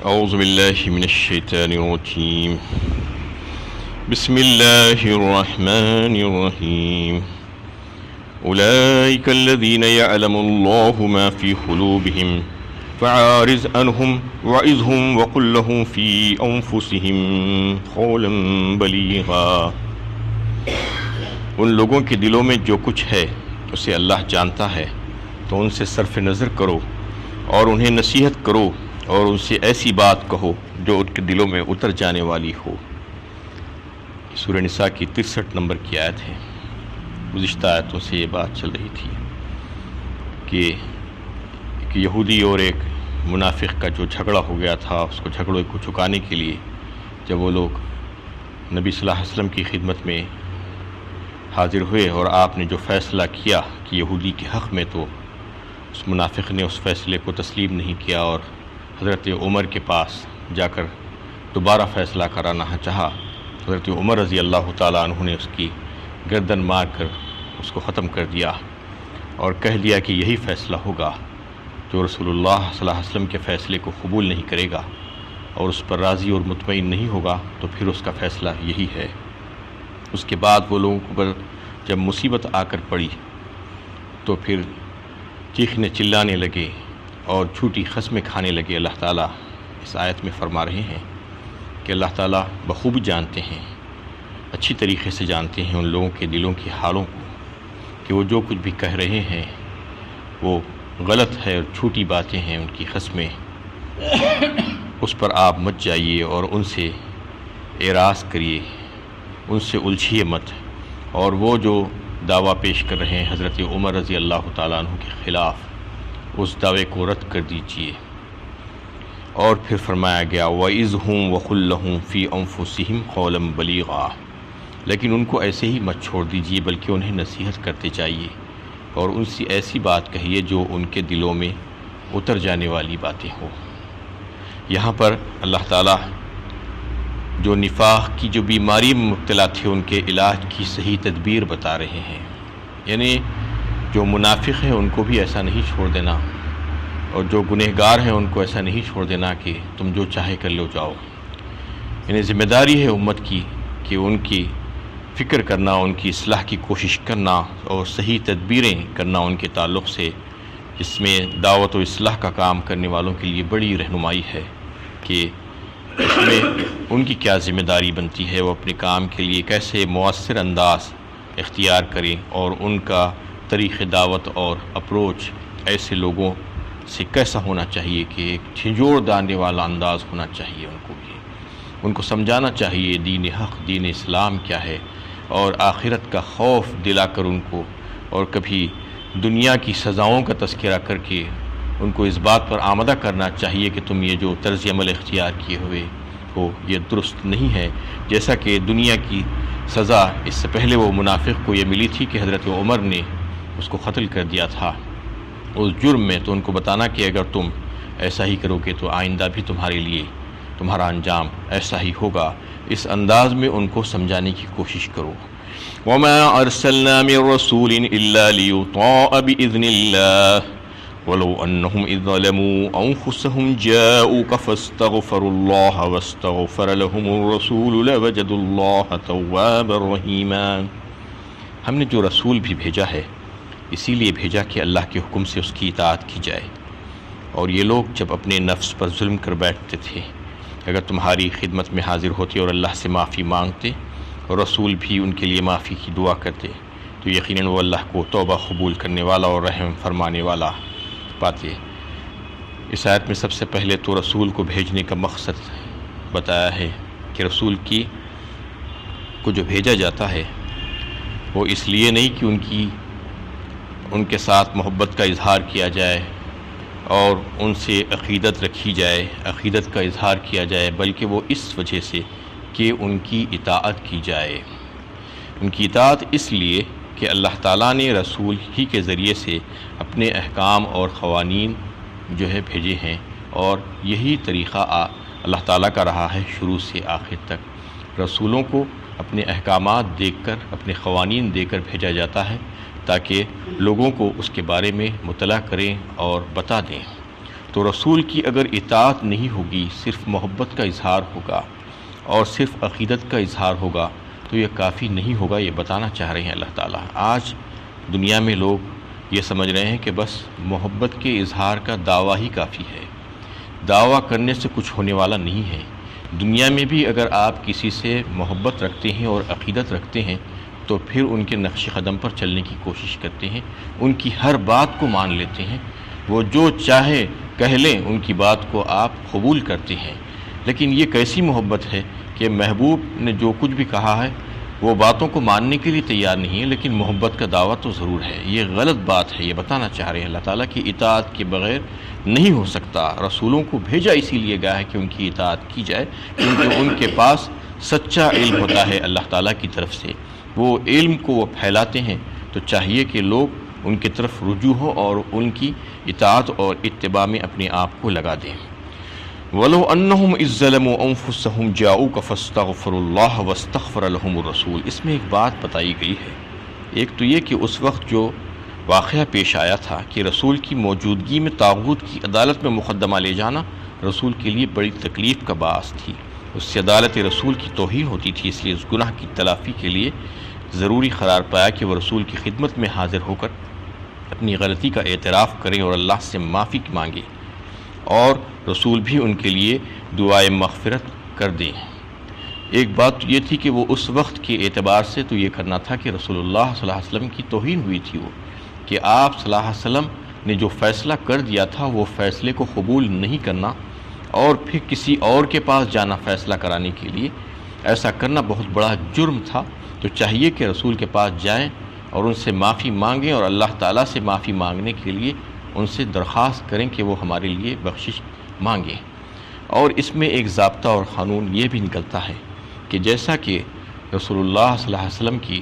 اعوذ باللہ من الشیطان الرجیم بسم اللہ الرحمن الرحیم اولئک الذین یعلم اللہ ما فی قلوبہم فعارض عنہم وعظہم وقل لہم فی انفسہم قولا بلیغا۔ ان لوگوں کے دلوں میں جو کچھ ہے اسے اللہ جانتا ہے، تو ان سے صرف نظر کرو اور انہیں نصیحت کرو اور ان سے ایسی بات کہو جو ان کے دلوں میں اتر جانے والی ہو۔ سورہ نساء کی 63 نمبر کی آیت ہے۔ گزشتہ آیتوں سے یہ بات چل رہی تھی کہ ایک یہودی اور ایک منافق کا جو جھگڑا ہو گیا تھا، اس کو جھگڑے کو چکانے کے لیے جب وہ لوگ نبی صلی اللہ علیہ وسلم کی خدمت میں حاضر ہوئے اور آپ نے جو فیصلہ کیا کہ یہودی کے حق میں، تو اس منافق نے اس فیصلے کو تسلیم نہیں کیا اور حضرت عمر کے پاس جا کر دوبارہ فیصلہ کرانا چاہا۔ حضرت عمر رضی اللہ تعالیٰ عنہ نے اس کی گردن مار کر اس کو ختم کر دیا اور کہہ دیا کہ یہی فیصلہ ہوگا۔ جو رسول اللہ صلی اللہ علیہ وسلم کے فیصلے کو قبول نہیں کرے گا اور اس پر راضی اور مطمئن نہیں ہوگا تو پھر اس کا فیصلہ یہی ہے۔ اس کے بعد وہ لوگوں پر جب مصیبت آ کر پڑی تو پھر چیخنے چلانے لگے اور جھوٹی قسمیں کھانے لگے۔ اللہ تعالیٰ اس آیت میں فرما رہے ہیں کہ اللہ تعالیٰ بخوبی جانتے ہیں، اچھی طریقے سے جانتے ہیں ان لوگوں کے دلوں کی حالوں کو، کہ وہ جو کچھ بھی کہہ رہے ہیں وہ غلط ہے اور جھوٹی باتیں ہیں، ان کی قسمیں۔ اس پر آپ مت جائیے اور ان سے اعراض کریے، ان سے الجھیے مت، اور وہ جو دعویٰ پیش کر رہے ہیں حضرت عمر رضی اللہ تعالیٰ عنہ کے خلاف، اس دعوے کو رد کر دیجیے۔ اور پھر فرمایا گیا وَإِذْهُمْ وَقُلْ لَهُمْ فِي أَنفُسِهِمْ قَوْلًا بَلِيغًا، لیکن ان کو ایسے ہی مت چھوڑ دیجیے بلکہ انہیں نصیحت کرتے جائیے اور ان سے ایسی بات کہیے جو ان کے دلوں میں اتر جانے والی باتیں ہوں۔ یہاں پر اللہ تعالیٰ جو نفاق کی جو بیماری میں مبتلا تھے ان کے علاج کی صحیح تدبیر بتا رہے ہیں، یعنی جو منافق ہیں ان کو بھی ایسا نہیں چھوڑ دینا، اور جو گنہگار ہیں ان کو ایسا نہیں چھوڑ دینا کہ تم جو چاہے کر لو جاؤ۔ یعنی ذمہ داری ہے امت کی کہ ان کی فکر کرنا، ان کی اصلاح کی کوشش کرنا اور صحیح تدبیریں کرنا ان کے تعلق سے، جس میں دعوت و اصلاح کا کام کرنے والوں کے لیے بڑی رہنمائی ہے کہ اس میں ان کی کیا ذمہ داری بنتی ہے، وہ اپنے کام کے لیے کیسے مؤثر انداز اختیار کریں اور ان کا طریق دعوت اور اپروچ ایسے لوگوں سے کیسا ہونا چاہیے کہ ایک جھنجھوڑ ڈالنے والا انداز ہونا چاہیے۔ ان کو بھی ان کو سمجھانا چاہیے دین حق، دین اسلام کیا ہے، اور آخرت کا خوف دلا کر ان کو، اور کبھی دنیا کی سزاؤں کا تذکرہ کر کے ان کو اس بات پر آمادہ کرنا چاہیے کہ تم یہ جو طرز عمل اختیار کیے ہوئے ہو یہ درست نہیں ہے، جیسا کہ دنیا کی سزا اس سے پہلے وہ منافق کو یہ ملی تھی کہ حضرت عمر نے اس کو قتل کر دیا تھا اس جرم میں۔ تو ان کو بتانا کہ اگر تم ایسا ہی کرو گے تو آئندہ بھی تمہارے لیے تمہارا انجام ایسا ہی ہوگا۔ اس انداز میں ان کو سمجھانے کی کوشش کرو۔ وَمَا أَرْسَلْنَا مِن رَّسُولٍ إِلَّا لِيُطَاعَ بِإِذْنِ اللَّهِ وَلَوْ أَنَّهُمْ إِذْ ظَلَمُوا أَنفُسَهُمْ جَاءُوكَ فَاسْتَغْفَرُوا اللَّهَ وَاسْتَغْفَرَ لَهُمُ الرَّسُولُ لَوَجَدُوا اللَّهَ تَوَّابًا رَّحِيمًا۔ ہم نے جو رسول بھی بھیجا ہے اسی لیے بھیجا کہ اللہ کے حکم سے اس کی اطاعت کی جائے، اور یہ لوگ جب اپنے نفس پر ظلم کر بیٹھتے تھے، اگر تمہاری خدمت میں حاضر ہوتے اور اللہ سے معافی مانگتے اور رسول بھی ان کے لیے معافی کی دعا کرتے تو یقیناً وہ اللہ کو توبہ قبول کرنے والا اور رحم فرمانے والا پاتے۔ اس آیت میں سب سے پہلے تو رسول کو بھیجنے کا مقصد بتایا ہے کہ رسول کو جو بھیجا جاتا ہے وہ اس لیے نہیں کہ ان کے ساتھ محبت کا اظہار کیا جائے اور ان سے عقیدت رکھی جائے، عقیدت کا اظہار کیا جائے، بلکہ وہ اس وجہ سے کہ ان کی اطاعت کی جائے۔ ان کی اطاعت اس لیے کہ اللہ تعالیٰ نے رسول ہی کے ذریعے سے اپنے احکام اور قوانین جو ہے بھیجے ہیں، اور یہی طریقہ اللہ تعالیٰ کا رہا ہے شروع سے آخر تک۔ رسولوں کو اپنے احکامات دیکھ کر، اپنے قوانین دے کر بھیجا جاتا ہے تاکہ لوگوں کو اس کے بارے میں مطلع کریں اور بتا دیں۔ تو رسول کی اگر اطاعت نہیں ہوگی، صرف محبت کا اظہار ہوگا اور صرف عقیدت کا اظہار ہوگا تو یہ کافی نہیں ہوگا، یہ بتانا چاہ رہے ہیں اللہ تعالیٰ۔ آج دنیا میں لوگ یہ سمجھ رہے ہیں کہ بس محبت کے اظہار کا دعویٰ ہی کافی ہے، دعویٰ کرنے سے کچھ ہونے والا نہیں ہے۔ دنیا میں بھی اگر آپ کسی سے محبت رکھتے ہیں اور عقیدت رکھتے ہیں تو پھر ان کے نقش قدم پر چلنے کی کوشش کرتے ہیں، ان کی ہر بات کو مان لیتے ہیں، وہ جو چاہے کہہ لیں ان کی بات کو آپ قبول کرتے ہیں۔ لیکن یہ کیسی محبت ہے کہ محبوب نے جو کچھ بھی کہا ہے وہ باتوں کو ماننے کے لیے تیار نہیں ہے، لیکن محبت کا دعویٰ تو ضرور ہے۔ یہ غلط بات ہے، یہ بتانا چاہ رہے ہیں اللہ تعالیٰ کہ اطاعت کے بغیر نہیں ہو سکتا۔ رسولوں کو بھیجا اسی لیے گیا ہے کہ ان کی اطاعت کی جائے، کیونکہ ان کے پاس سچا علم ہوتا ہے اللہ تعالیٰ کی طرف سے، وہ علم کو وہ پھیلاتے ہیں، تو چاہیے کہ لوگ ان کی طرف رجوع ہو اور ان کی اطاعت اور اتباع میں اپنے آپ کو لگا دیں۔ وَلَوْ أَنَّهُمْ إِذ ظَّلَمُوا أَنفُسَهُمْ جَاءُوكَ فَاسْتَغْفَرُوا اللَّهَ وَاسْتَغْفَرَ لَهُمُ الرَّسُولُ۔ اس میں ایک بات بتائی گئی ہے، ایک تو یہ کہ اس وقت جو واقعہ پیش آیا تھا کہ رسول کی موجودگی میں طاغوت کی عدالت میں مقدمہ لے جانا رسول کے لیے بڑی تکلیف کا باعث تھی، اس سے عدالت رسول کی توہین ہوتی تھی، اس لیے اس گناہ کی تلافی کے لیے ضروری قرار پایا کہ وہ رسول کی خدمت میں حاضر ہو کر اپنی غلطی کا اعتراف کریں اور اللہ سے معافی مانگیں، اور رسول بھی ان کے لیے دعائے مغفرت کر دیں۔ ایک بات یہ تھی کہ وہ اس وقت کے اعتبار سے تو یہ کرنا تھا کہ رسول اللہ صلی اللہ علیہ وسلم کی توہین ہوئی تھی، وہ کہ آپ صلی اللہ علیہ وسلم نے جو فیصلہ کر دیا تھا وہ فیصلے کو قبول نہیں کرنا اور پھر کسی اور کے پاس جانا فیصلہ کرانے کے لیے، ایسا کرنا بہت بڑا جرم تھا۔ تو چاہیے کہ رسول کے پاس جائیں اور ان سے معافی مانگیں اور اللہ تعالیٰ سے معافی مانگنے کے لیے ان سے درخواست کریں کہ وہ ہمارے لیے بخشش مانگیں۔ اور اس میں ایک ضابطہ اور قانون یہ بھی نکلتا ہے کہ جیسا کہ رسول اللہ صلی اللہ علیہ وسلم کی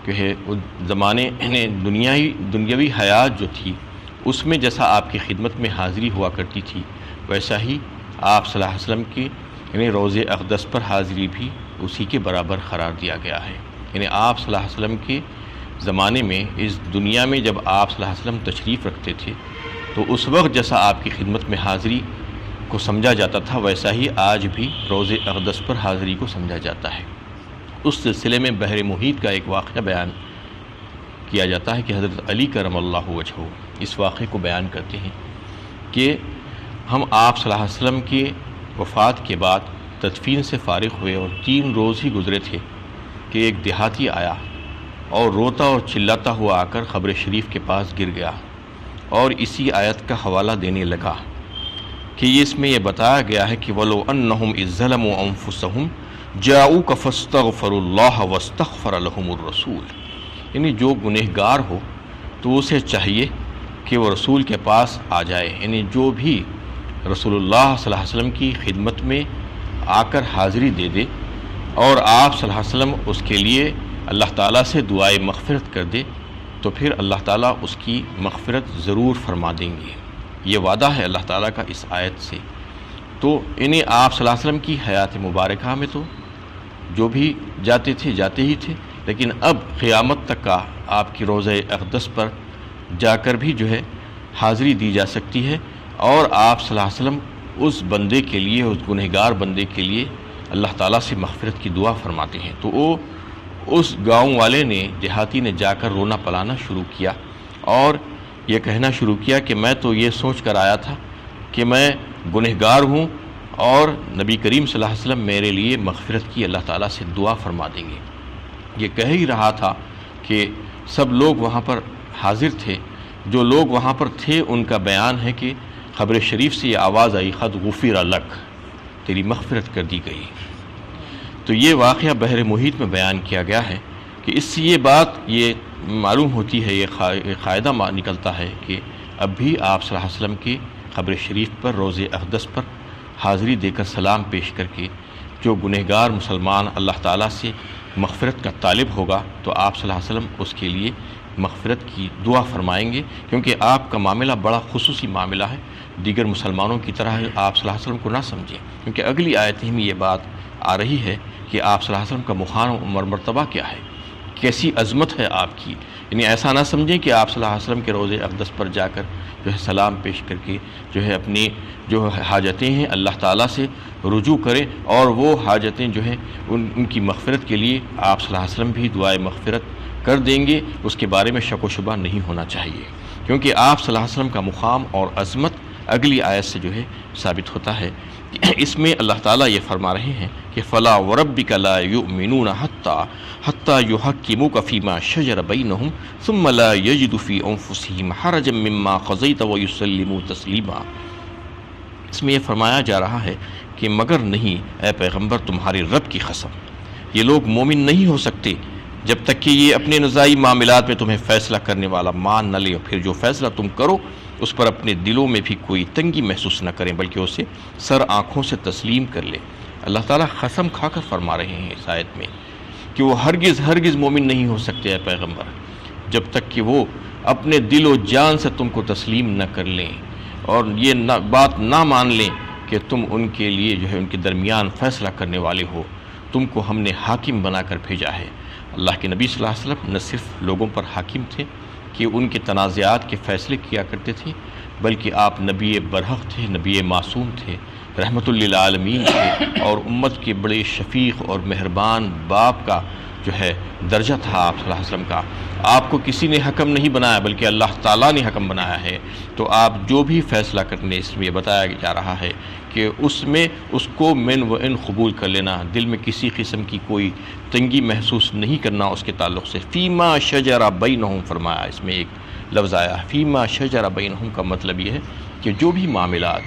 کہ اس زمانے دنیاوی حیات جو تھی اس میں جیسا آپ کی خدمت میں حاضری ہوا کرتی تھی، ویسا ہی آپ صلی اللہ علیہ وسلم کی روضہ اقدس پر حاضری بھی اسی کے برابر قرار دیا گیا ہے۔ یعنی آپ صلی اللہ علیہ وسلم کے زمانے میں اس دنیا میں جب آپ صلی اللہ علیہ وسلم تشریف رکھتے تھے تو اس وقت جیسا آپ کی خدمت میں حاضری کو سمجھا جاتا تھا ویسا ہی آج بھی روضہ اقدس پر حاضری کو سمجھا جاتا ہے۔ اس سلسلے میں بحر محیط کا ایک واقعہ بیان کیا جاتا ہے کہ حضرت علی کرم اللہ وجہہ اس واقعے کو بیان کرتے ہیں کہ ہم آپ صلی اللہ علیہ وسلم کی وفات کے بعد تدفین سے فارغ ہوئے اور 3 روز ہی گزرے تھے کہ ایک دیہاتی آیا اور روتا اور چلاتا ہوا آ کر قبر شریف کے پاس گر گیا اور اسی آیت کا حوالہ دینے لگا کہ اس میں یہ بتایا گیا ہے کہ وَلَوْ أَنَّهُمْ إِذ ظَّلَمُوا أَنفُسَهُمْ جَاءُوكَ فَاسْتَغْفَرُوا اللَّهَ وَاسْتَغْفَرَ لَهُمُ الرَّسُولُ۔ یعنی جو گنہگار ہو تو اسے چاہیے کہ وہ رسول کے پاس آ جائے، یعنی جو بھی رسول اللہ صلی اللہ علیہ وسلم کی خدمت میں آ کر حاضری دے دے اور آپ صلی اللہ علیہ وسلم اس کے لیے اللہ تعالیٰ سے دعائے مغفرت کر دے تو پھر اللہ تعالیٰ اس کی مغفرت ضرور فرما دیں گے۔ یہ وعدہ ہے اللہ تعالیٰ کا اس آیت سے۔ تو انہیں آپ صلی اللہ علیہ وسلم کی حیات مبارکہ میں تو جو بھی جاتے تھے جاتے ہی تھے، لیکن اب قیامت تک کا آپ کی روضہ اقدس پر جا کر بھی جو ہے حاضری دی جا سکتی ہے، اور آپ صلی اللہ علیہ وسلم اس بندے کے لیے، اس گنہگار بندے کے لیے اللہ تعالیٰ سے مغفرت کی دعا فرماتے ہیں۔ تو وہ اس گاؤں والے نے، دیہاتی نے جا کر رونا پلانا شروع کیا اور یہ کہنا شروع کیا کہ میں تو یہ سوچ کر آیا تھا کہ میں گنہگار ہوں اور نبی کریم صلی اللہ علیہ وسلم میرے لیے مغفرت کی اللہ تعالیٰ سے دعا فرما دیں گے۔ یہ کہہ ہی رہا تھا کہ سب لوگ وہاں پر حاضر تھے، جو لوگ وہاں پر تھے ان کا بیان ہے کہ قبر شریف سے یہ آواز آئی قد غفر لک، تیری مغفرت کر دی گئی۔ تو یہ واقعہ بحر محیط میں بیان کیا گیا ہے کہ اس سے یہ بات یہ معلوم ہوتی ہے، یہ قاعدہ نکلتا ہے کہ اب بھی آپ صلی اللہ علیہ وسلم کی قبر شریف پر روضہ اقدس پر حاضری دے کر سلام پیش کر کے جو گنہگار مسلمان اللہ تعالیٰ سے مغفرت کا طالب ہوگا تو آپ صلی اللہ علیہ وسلم اس کے لیے مغفرت کی دعا فرمائیں گے، کیونکہ آپ کا معاملہ بڑا خصوصی معاملہ ہے، دیگر مسلمانوں کی طرح آپ صلی اللہ علیہ وسلم کو نہ سمجھیں، کیونکہ اگلی آیت میں یہ بات آ رہی ہے کہ آپ صلی اللہ علیہ وسلم کا مقام اور مرتبہ کیا ہے۔ کیسی عظمت ہے آپ کی. یعنی ایسا نہ سمجھیں کہ آپ صلی اللہ علیہ وسلم کے روضے اقدس پر جا کر جو ہے سلام پیش کر کے جو ہے اپنی جو حاجتیں ہیں اللہ تعالیٰ سے رجوع کریں، اور وہ حاجتیں جو ہیں ان کی مغفرت کے لیے آپ صلی اللہ علیہ وسلم بھی دعائے مغفرت کر دیں گے. اس کے بارے میں شک و شبہ نہیں ہونا چاہیے، کیونکہ آپ صلی اللہ علیہ وسلم کا مقام اور عظمت اگلی آیت سے جو ہے ثابت ہوتا ہے. اس میں اللہ تعالیٰ یہ فرما رہے ہیں کہ فلا وربک لا یؤمنون حتی یحکموک فیما شجر بینہم ثم لا یجدوا فی انفسہم حرجا مما قضیت ویسلموا تسلیما. اس میں یہ فرمایا جا رہا ہے کہ مگر نہیں اے پیغمبر تمہارے رب کی قسم، یہ لوگ مومن نہیں ہو سکتے جب تک کہ یہ اپنے نزاعی معاملات میں تمہیں فیصلہ کرنے والا مان نہ لے، اور پھر جو فیصلہ تم کرو اس پر اپنے دلوں میں بھی کوئی تنگی محسوس نہ کریں بلکہ اسے سر آنکھوں سے تسلیم کر لیں. اللہ تعالیٰ قسم کھا کر فرما رہے ہیں اس آیت میں کہ وہ ہرگز مومن نہیں ہو سکتے اے پیغمبر جب تک کہ وہ اپنے دل و جان سے تم کو تسلیم نہ کر لیں اور یہ بات نہ مان لیں کہ تم ان کے لیے جو ہے ان کے درمیان فیصلہ کرنے والے ہو. تم کو ہم نے حاکم بنا کر بھیجا ہے. اللہ کے نبی صلی اللہ علیہ وسلم نہ صرف لوگوں پر حاکم تھے کہ ان کے تنازعات کے فیصلے کیا کرتے تھے، بلکہ آپ نبی برحق تھے، نبی معصوم تھے، رحمت للعالمین تھے، اور امت کے بڑے شفیق اور مہربان باپ کا جو ہے درجہ تھا آپ صلی اللہ علیہ وسلم کا. آپ کو کسی نے حکم نہیں بنایا بلکہ اللہ تعالیٰ نے حکم بنایا ہے. تو آپ جو بھی فیصلہ کرنے اس میں بتایا جا رہا ہے کہ اس میں اس کو من و ان قبول کر لینا، دل میں کسی قسم کی کوئی تنگی محسوس نہیں کرنا اس کے تعلق سے. فیما شجر بینہم فرمایا، اس میں ایک لفظ آیا فیما شجر بینہم کا مطلب یہ ہے کہ جو بھی معاملات،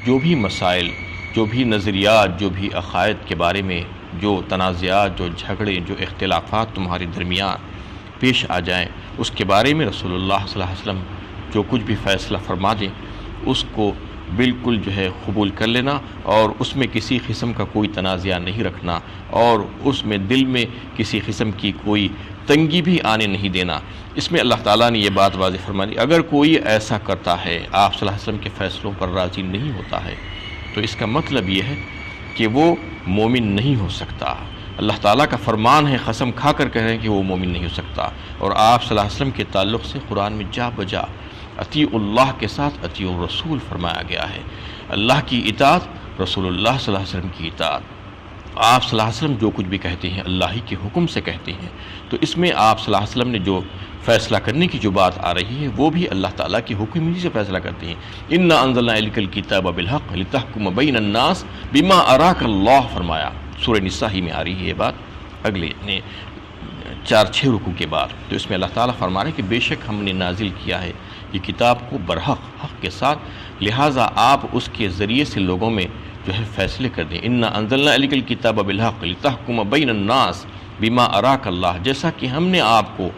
جو بھی مسائل، جو بھی نظریات، جو بھی عقائد کے بارے میں جو تنازعات، جو جھگڑے، جو اختلافات تمہارے درمیان پیش آ جائیں، اس کے بارے میں رسول اللہ صلی اللہ علیہ وسلم جو کچھ بھی فیصلہ فرما دیں اس کو بالکل جو ہے قبول کر لینا، اور اس میں کسی قسم کا کوئی تنازع نہیں رکھنا، اور اس میں دل میں کسی قسم کی کوئی تنگی بھی آنے نہیں دینا. اس میں اللہ تعالیٰ نے یہ بات واضح فرما دی اگر کوئی ایسا کرتا ہے، آپ صلی اللہ علیہ وسلم کے فیصلوں پر راضی نہیں ہوتا ہے، تو اس کا مطلب یہ ہے کہ وہ مومن نہیں ہو سکتا. اللہ تعالیٰ کا فرمان ہے، قسم کھا کر کہہ رہے ہیں کہ وہ مومن نہیں ہو سکتا. اور آپ صلی اللہ علیہ وسلم کے تعلق سے قرآن میں جا بجا اطیع اللہ کے ساتھ اطیع الرسول فرمایا گیا ہے. اللہ کی اطاعت، رسول اللہ صلی اللہ علیہ وسلم کی اطاعت. آپ صلی اللہ علیہ وسلم جو کچھ بھی کہتے ہیں اللہ ہی کے حکم سے کہتے ہیں. تو اس میں آپ صلی اللہ علیہ وسلم نے جو فیصلہ کرنے کی جو بات آ رہی ہے وہ بھی اللہ تعالیٰ کے حکم ہی سے فیصلہ کرتے ہیں. انا انزلنا الیک الکتاب بالحق لتحکم بین الناس بما اراک اللہ فرمایا. سورہ نساء ہی میں آ رہی ہے یہ بات اگلے 4-6 رکوع کے بعد. تو اس میں اللہ تعالیٰ فرما رہے ہیں کہ بے شک ہم نے نازل کیا ہے یہ کتاب کو برحق، حق کے ساتھ، لہٰذا آپ اس کے ذریعے سے لوگوں میں جو ہے فیصلے کر دیں. انا انزلنا الیک الکتاب بالحق لتحکم بین الناس بما اراک اللہ، جیسا کہ ہم نے آپ کو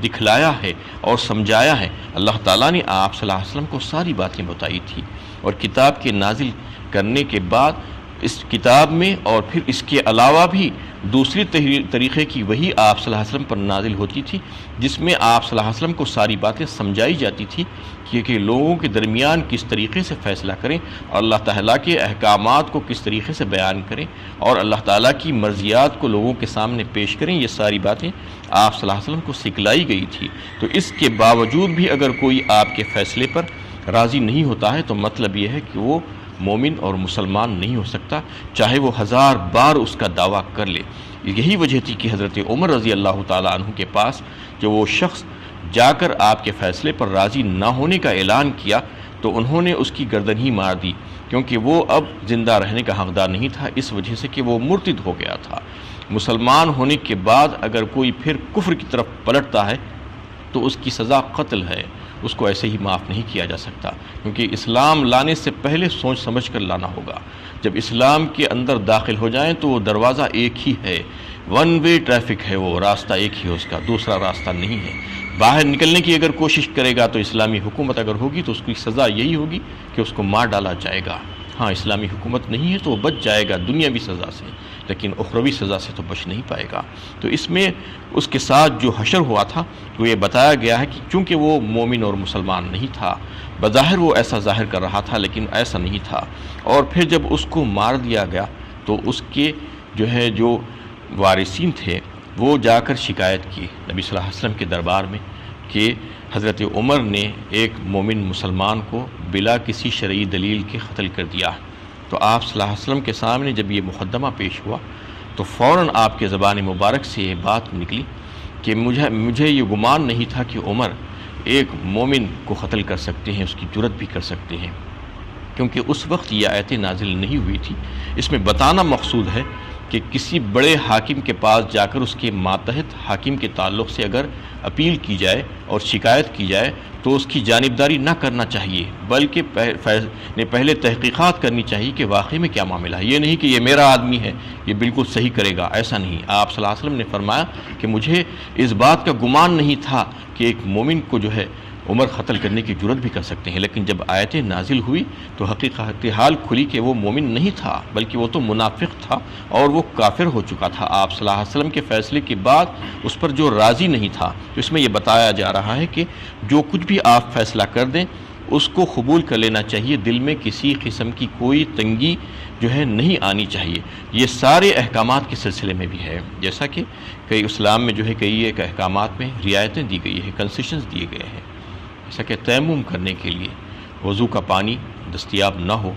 دکھلایا ہے اور سمجھایا ہے. اللہ تعالیٰ نے آپ صلی اللہ علیہ وسلم کو ساری باتیں بتائی تھی، اور کتاب کے نازل کرنے کے بعد اس کتاب میں اور پھر اس کے علاوہ بھی دوسری طریقے کی وہی آپ صلی اللہ علیہ وسلم پر نازل ہوتی تھی، جس میں آپ صلی اللہ علیہ وسلم کو ساری باتیں سمجھائی جاتی تھی کہ لوگوں کے درمیان کس طریقے سے فیصلہ کریں، اور اللہ تعالیٰ کے احکامات کو کس طریقے سے بیان کریں، اور اللہ تعالیٰ کی مرضیات کو لوگوں کے سامنے پیش کریں. یہ ساری باتیں آپ صلی اللہ علیہ وسلم کو سکھلائی گئی تھی. تو اس کے باوجود بھی اگر کوئی آپ کے فیصلے پر راضی نہیں ہوتا ہے تو مطلب یہ ہے کہ وہ مومن اور مسلمان نہیں ہو سکتا، چاہے وہ 1000 بار اس کا دعویٰ کر لے. یہی وجہ تھی کہ حضرت عمر رضی اللہ تعالیٰ عنہ کے پاس جو وہ شخص جا کر آپ کے فیصلے پر راضی نہ ہونے کا اعلان کیا تو انہوں نے اس کی گردن ہی مار دی، کیونکہ وہ اب زندہ رہنے کا حقدار نہیں تھا، اس وجہ سے کہ وہ مرتد ہو گیا تھا. مسلمان ہونے کے بعد اگر کوئی پھر کفر کی طرف پلٹتا ہے تو اس کی سزا قتل ہے، اس کو ایسے ہی معاف نہیں کیا جا سکتا، کیونکہ اسلام لانے سے پہلے سوچ سمجھ کر لانا ہوگا. جب اسلام کے اندر داخل ہو جائیں تو وہ دروازہ ایک ہی ہے، ون وے ٹریفک ہے، وہ راستہ ایک ہی ہے، اس کا دوسرا راستہ نہیں ہے. باہر نکلنے کی اگر کوشش کرے گا تو اسلامی حکومت اگر ہوگی تو اس کی سزا یہی ہوگی کہ اس کو مار ڈالا جائے گا. ہاں اسلامی حکومت نہیں ہے تو وہ بچ جائے گا دنیاوی سزا سے، لیکن اخروی سزا سے تو بچ نہیں پائے گا. تو اس میں اس کے ساتھ جو حشر ہوا تھا تو یہ بتایا گیا ہے کہ چونکہ وہ مومن اور مسلمان نہیں تھا، بظاہر وہ ایسا ظاہر کر رہا تھا لیکن ایسا نہیں تھا، اور پھر جب اس کو مار دیا گیا تو اس کے جو وارثین تھے وہ جا کر شکایت کی نبی صلی اللہ علیہ وسلم کے دربار میں کہ حضرت عمر نے ایک مومن مسلمان کو بلا کسی شرعی دلیل کے قتل کر دیا۔ تو آپ صلی اللہ علیہ وسلم کے سامنے جب یہ مقدمہ پیش ہوا تو فوراً آپ کے زبان مبارک سے یہ بات نکلی کہ مجھے یہ گمان نہیں تھا کہ عمر ایک مومن کو قتل کر سکتے ہیں، اس کی جرت بھی کر سکتے ہیں، کیونکہ اس وقت یہ آیت نازل نہیں ہوئی تھی۔ اس میں بتانا مقصود ہے کہ کسی بڑے حاکم کے پاس جا کر اس کے ماتحت حاکم کے تعلق سے اگر اپیل کی جائے اور شکایت کی جائے تو اس کی جانبداری نہ کرنا چاہیے، بلکہ پہلے تحقیقات کرنی چاہیے کہ واقعی میں کیا معاملہ ہے۔ یہ نہیں کہ یہ میرا آدمی ہے، یہ بالکل صحیح کرے گا، ایسا نہیں۔ آپ صلی اللہ علیہ وسلم نے فرمایا کہ مجھے اس بات کا گمان نہیں تھا کہ ایک مومن کو جو ہے عمر قتل کرنے کی جرت بھی کر سکتے ہیں، لیکن جب آیتیں نازل ہوئی تو حقیقت حال کھلی کہ وہ مومن نہیں تھا، بلکہ وہ تو منافق تھا اور وہ کافر ہو چکا تھا۔ آپ صلی اللہ علیہ وسلم کے فیصلے کے بعد اس پر جو راضی نہیں تھا، تو اس میں یہ بتایا جا رہا ہے کہ جو کچھ بھی آپ فیصلہ کر دیں اس کو قبول کر لینا چاہیے، دل میں کسی قسم کی کوئی تنگی جو ہے نہیں آنی چاہیے۔ یہ سارے احکامات کے سلسلے میں بھی ہے، جیسا کہ کئی اسلام میں جو ہے کئی ایک احکامات میں رعایتیں دی گئی ہیں، کنسیشنز دیے گئے ہیں، جیسا کہ تیمم کرنے کے لیے وضو کا پانی دستیاب نہ ہو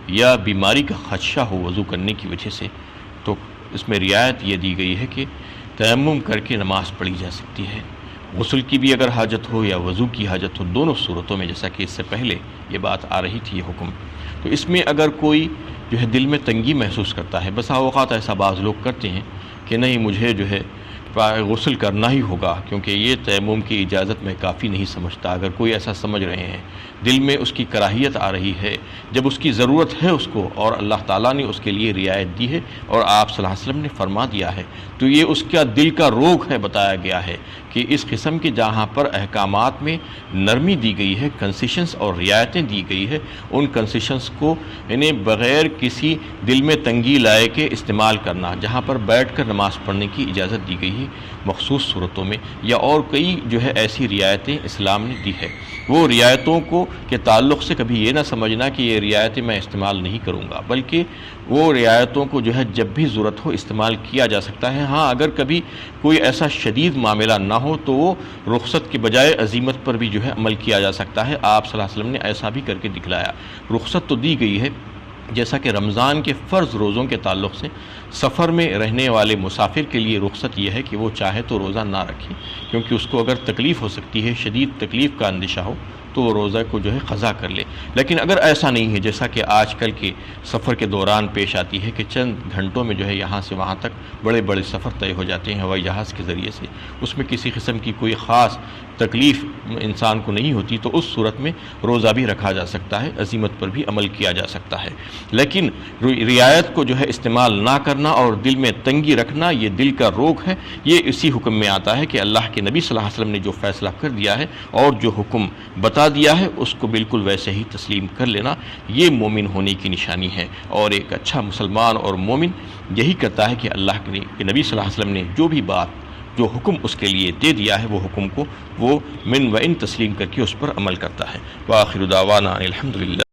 یا بیماری کا خدشہ ہو وضو کرنے کی وجہ سے، تو اس میں رعایت یہ دی گئی ہے کہ تیمم کر کے نماز پڑھی جا سکتی ہے۔ غسل کی بھی اگر حاجت ہو یا وضو کی حاجت ہو، دونوں صورتوں میں، جیسا کہ اس سے پہلے یہ بات آ رہی تھی، یہ حکم۔ تو اس میں اگر کوئی جو ہے دل میں تنگی محسوس کرتا ہے، بسا اوقات ایسا بعض لوگ کرتے ہیں کہ نہیں مجھے جو ہے غسل کرنا ہی ہوگا کیونکہ یہ تیمم کی اجازت میں کافی نہیں سمجھتا۔ اگر کوئی ایسا سمجھ رہے ہیں، دل میں اس کی کراہیت آ رہی ہے، جب اس کی ضرورت ہے اس کو اور اللہ تعالیٰ نے اس کے لیے رعایت دی ہے اور آپ صلی اللہ علیہ وسلم نے فرما دیا ہے، تو یہ اس کا دل کا روگ ہے۔ بتایا گیا ہے کہ اس قسم کے جہاں پر احکامات میں نرمی دی گئی ہے، کنسیشنز اور رعایتیں دی گئی ہے، ان کنسیشنز کو انہیں بغیر کسی دل میں تنگی لائے کے استعمال کرنا، جہاں پر بیٹھ کر نماز پڑھنے کی اجازت دی گئی ہے مخصوص صورتوں میں، یا اور کئی جو ہے ایسی رعایتیں اسلام نے دی ہے، وہ رعایتوں کو کے تعلق سے کبھی یہ نہ سمجھنا کہ یہ رعایتیں میں استعمال نہیں کروں گا، بلکہ وہ رعایتوں کو جو ہے جب بھی ضرورت ہو استعمال کیا جا سکتا ہے۔ ہاں اگر کبھی کوئی ایسا شدید معاملہ نہ ہو تو وہ رخصت کے بجائے عزیمت پر بھی جو ہے عمل کیا جا سکتا ہے۔ آپ صلی اللہ علیہ وسلم نے ایسا بھی کر کے دکھلایا۔ رخصت تو دی گئی ہے، جیسا کہ رمضان کے فرض روزوں کے تعلق سے سفر میں رہنے والے مسافر کے لیے رخصت یہ ہے کہ وہ چاہے تو روزہ نہ رکھے، کیونکہ اس کو اگر تکلیف ہو سکتی ہے، شدید تکلیف کا اندیشہ ہو تو وہ روزہ کو جو ہے قضا کر لے۔ لیکن اگر ایسا نہیں ہے، جیسا کہ آج کل کے سفر کے دوران پیش آتی ہے کہ چند گھنٹوں میں جو ہے یہاں سے وہاں تک بڑے بڑے سفر طے ہو جاتے ہیں ہوائی جہاز کے ذریعے سے، اس میں کسی قسم کی کوئی خاص تکلیف انسان کو نہیں ہوتی، تو اس صورت میں روزہ بھی رکھا جا سکتا ہے، عزیمت پر بھی عمل کیا جا سکتا ہے۔ لیکن رعایت کو جو ہے استعمال نہ کرنا اور دل میں تنگی رکھنا، یہ دل کا روگ ہے۔ یہ اسی حکم میں آتا ہے کہ اللہ کے نبی صلی اللہ علیہ وسلم نے جو فیصلہ کر دیا ہے اور جو حکم بتا دیا ہے اس کو بالکل ویسے ہی تسلیم کر لینا، یہ مومن ہونے کی نشانی ہے۔ اور ایک اچھا مسلمان اور مومن یہی کرتا ہے کہ اللہ کے نبی صلی اللہ علیہ وسلم نے جو بھی بات، جو حکم اس کے لیے دے دیا ہے، وہ حکم کو وہ من و ان تسلیم کر کے اس پر عمل کرتا ہے۔ وآخر دعوانا الحمدللہ۔